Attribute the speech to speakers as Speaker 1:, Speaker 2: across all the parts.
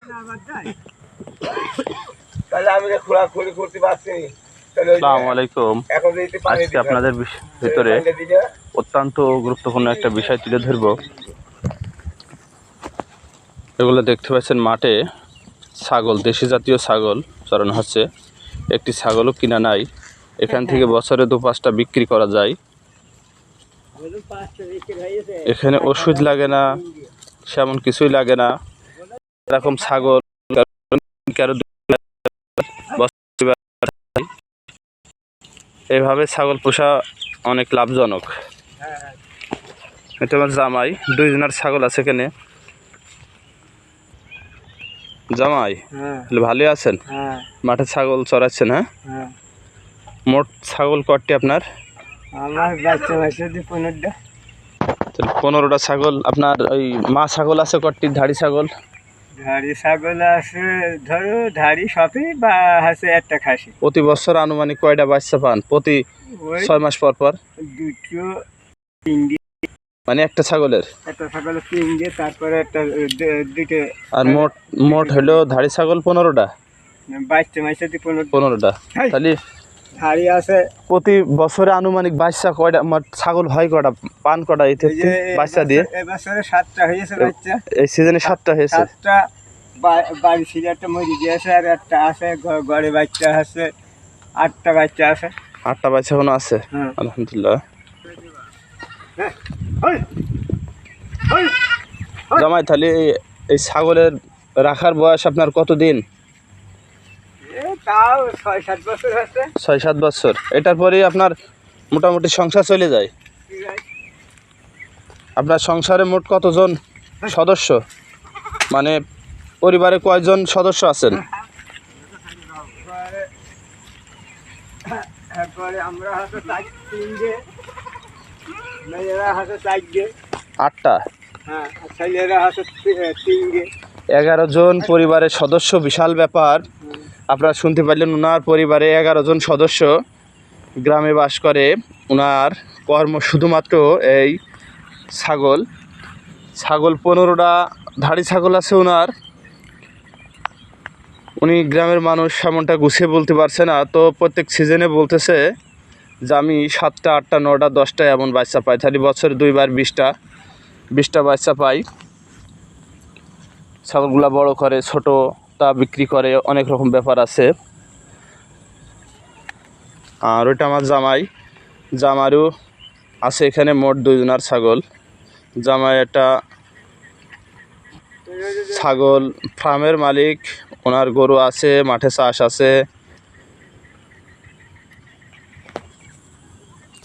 Speaker 1: আসসালামু আলাইকুম। আজকে আপনাদের ভিতরে অত্যন্ত গুরুত্বপূর্ণ একটা বিষয় তুলে ধরব। এগুলো দেখতে পাচ্ছেন মাঠে ছাগল, দেশি জাতীয় ছাগল চড়ানো হচ্ছে। একটি ছাগলও কিনা নাই। এখান থেকে বছরে 2-5টা বিক্রি করা যায়। এখানে ওষুধ লাগে না, সেমন কিছুই লাগে না। এরকম ছাগল এইভাবে ছাগল পোষা অনেক লাভজনক। এটা আমার জামাই, 2 জনের ছাগল আছে এখানে। জামাই ভালো আছেন? মাঠে ছাগল চড়াচ্ছেন? হ্যাঁ, মোট ছাগল কয়টি আপনার?
Speaker 2: আমার বাচ্চা
Speaker 1: 15টা ছাগল। আপনার ওই মা ছাগল আছে কয়টি? ধাড়ি ছাগল?
Speaker 2: ধাড়ি ছাগল আছে, ধরো ধাড়ি সবই বা আছে একটা খাসি।
Speaker 1: প্রতি বছর আনুমানিক কয়টা বাচ্চা পান? প্রতি 6 মাস পর পর?
Speaker 2: 2-3
Speaker 1: মানে একটা ছাগলের
Speaker 2: 3 তারপরে একটা 2টে।
Speaker 1: আর মোট হলো ধাড়ি ছাগল 15টা।
Speaker 2: বাচ্চা
Speaker 1: 15টা। তাহলে
Speaker 2: ধাড়ি আছে
Speaker 1: প্রতি বছরে আনুমানিক বাচ্চা কয়টা ছাগল হয়? কয়টা পান? কয়টা এই থেকে বাচ্চা দিয়ে?
Speaker 2: এবছরে 7টা হয়েছে বাচ্চা।
Speaker 1: এই সিজনে 7টা হয়েছে।
Speaker 2: 7টা বাড়ি ছিল, একটা মরি গিয়েছে, আর একটা আছে ঘরে বাচ্চা আছে। 8টা বাচ্চা আছে।
Speaker 1: 8টা বাচ্চা এখনো আছে। আলহামদুলিল্লাহ। জামাই, তাহলে এই ছাগলের রাখার বয়স আপনার কতদিন?
Speaker 2: তাও 6-7 বছর আছে।
Speaker 1: 6-7 বছর। এটার পরেই আপনার মোটামুটি সংসার চলে যায়। আপনার সংসারে মোট কতজন সদস্য? মানে পরিবারে কয়জন সদস্য আছেন?
Speaker 2: আমরা হাতে 3 মেয়েরা হাতে 4,
Speaker 1: 8টা।
Speaker 2: হ্যাঁ, ছেলেরা হাতে 3।
Speaker 1: 11 জন পরিবারের সদস্য, বিশাল ব্যাপার। আপনারা শুনতে পারলেন, ওনার পরিবারে 11 জন সদস্য গ্রামে বাস করে। ওনার কর্ম শুধুমাত্র এই ছাগল। 15টা ধাড়ি ছাগল আছে ওনার। উনি গ্রামের মানুষ এমনটা গুছিয়ে বলতে পারছে না, তো প্রত্যেক সিজনে বলতেছে যে আমি 7টা, 8টা, 9টা, 10টা এমন বাচ্চা পাই। তাহলে বছরে 2 বার 20টা বাচ্চা পাই। ছাগলগুলা বড় করে, ছোট তা বিক্রি করে, অনেক রকম ব্যাপার আছে। আর ওইটা আমার জামাইরও আছে এখানে মোট 2 জনের ছাগল। জামাই একটা ছাগল ফার্মের মালিক, ওনার গরু আছে, মাঠে চাষ আছে।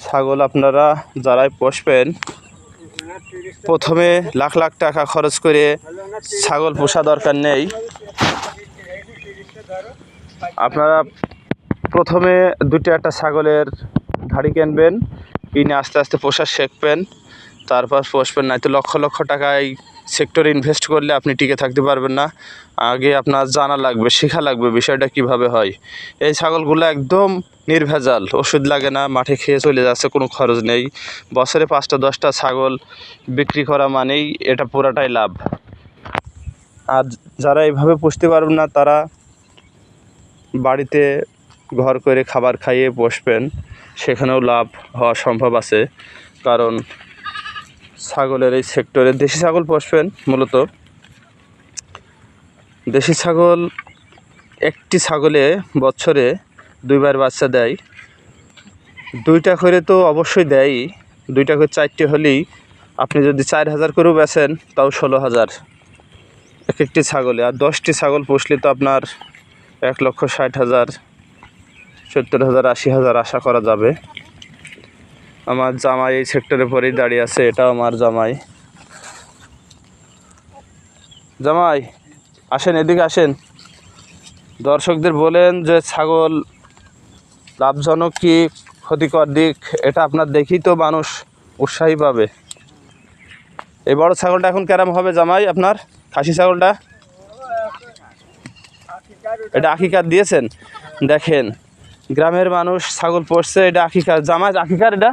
Speaker 1: ছাগল আপনারা যারাই পোষবেন, প্রথমে লাখ লাখ টাকা খরচ করে ছাগল পোষা দরকার নেই। আপনারা প্রথমে 2টা ছাগলের ধাড়ি কিনবেন, কিনে আস্তে আস্তে পোষা শিখবেন, তারপর পোষবেন। না তো লক্ষ লক্ষ টাকা এই সেক্টরে ইনভেস্ট করলে আপনি টিকে থাকতে পারবেন না। আগে আপনার জানা লাগবে, শেখা লাগবে বিষয়টা কিভাবে হয়। এই ছাগলগুলো একদম নির্ভেজাল, ওষুধ লাগে না, মাঠে খেয়ে চলে যাচ্ছে, কোনো খরচ নেই। বছরে 5টা 10টা ছাগল বিক্রি করা মানেই এটা পুরাটাই লাভ। আর যারা এইভাবে পুষতে পারবেন না, তারা বাড়িতে ঘর করে খাবার খাইয়ে পোষবেন, সেখানেও লাভ হওয়া সম্ভব আছে। কারণ ছাগলের এই সেক্টরে দেশি ছাগল পোষবেন। মূলত দেশি ছাগল, একটি ছাগলে বছরে 2 বার বাচ্চা দেয়। 2টা করে তো অবশ্যই দেয়ই, 2টা করে 4টে হলেই আপনি যদি 4000 করেও বেচেন তাও 16,000 একটি ছাগলে। আর 10টি ছাগল পুষলে তো আপনার 1,60,000, 70,000, 80,000 আশা করা যাবে। আমার জামাই এই সেক্টরে পরেই দাঁড়িয়ে আছে, এটাও আমার জামাই। জামাই আসেন, এদিকে আসেন। দর্শকদের বলেন যে ছাগল লাভজনক কি ক্ষতিকর দিক, এটা আপনার দেখেই তো মানুষ উৎসাহী পাবে। এই বড় ছাগলটা এখন কেরাম হবে জামাই আপনার? খাসি ছাগলটা এটা আকিকার দিয়েছেন? দেখেন, গ্রামের মানুষ ছাগল পোষছে, এটা আকিকার। জামাই আকিকার? এটা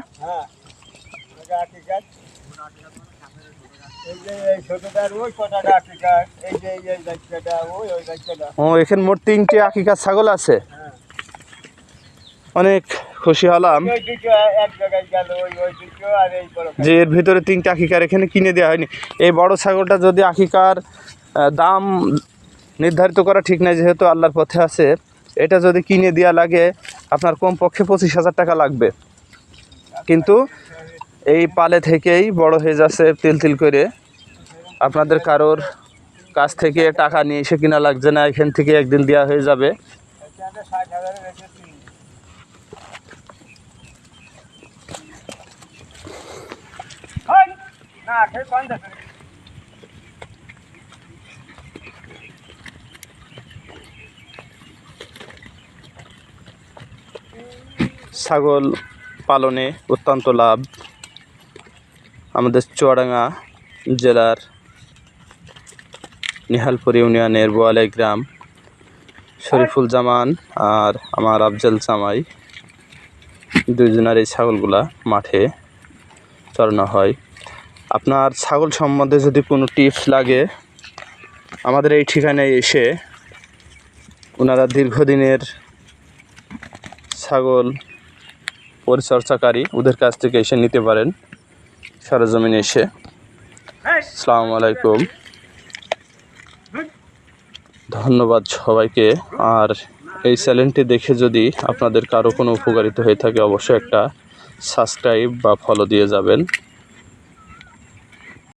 Speaker 2: যে এই ছোটটার ওই কটাটা আকিকা, এই যে এই বাচ্চাটা ওই বাচ্চাটা।
Speaker 1: ও এখানে মোট 3টে আকিকার ছাগল আছে।
Speaker 2: হ্যাঁ।
Speaker 1: অনেক খুশি হলাম
Speaker 2: ওই দুটো এক জায়গায় গেল, ওই দুটো আর এই বড়।
Speaker 1: যে এর ভিতরে 3টে আকিকার এখানে কিনে দেওয়া হয়নি। এই বড় ছাগলটা যদি আকিকার দাম নির্ধারিত করা ঠিক নাই, যেহেতু আল্লাহর পথে আছে, এটা যদি কিনে দেওয়া লাগে আপনার কমপক্ষে 25,000 টাকা লাগবে। কিন্তু এই পালে থেকেই বড় হয়ে যাচ্ছে তিল তিল করে। আপনাদের কারোর কাছ থেকে টাকা নিয়ে এসে কিনা লাগছে না, এখান থেকে একদিন দেওয়া হয়ে যাবে।
Speaker 2: এখানে 60,000 রেখেছি। ওই না সে 50।
Speaker 1: ছাগল পালনে অত্যন্ত লাভ। আমাদের চুয়াডাঙ্গা জেলার নিহালপুর ইউনিয়নের বোয়ালাই গ্রাম শরীফুল জামান আর আমার আফজল জামাই দুইজনের এই ছাগলগুলা মাঠে চড়ানো হয়। আপনার ছাগল সম্বন্ধে যদি কোনো টিপস লাগে, আমাদের এই ঠিকানায় এসে ওনারা দীর্ঘদিনের ছাগল পরিচর্যাকারী, ওদের কাছ থেকে এসে নিতে পারেন সরজমিনে এসে। আসসালামু আলাইকুম, ধন্যবাদ সবাইকে। আর এই চ্যানেলটি দেখে যদি আপনাদের কারো কোনো উপকারিত হয়ে থাকে, অবশ্যই একটা সাবস্ক্রাইব বা ফলো দিয়ে যাবেন।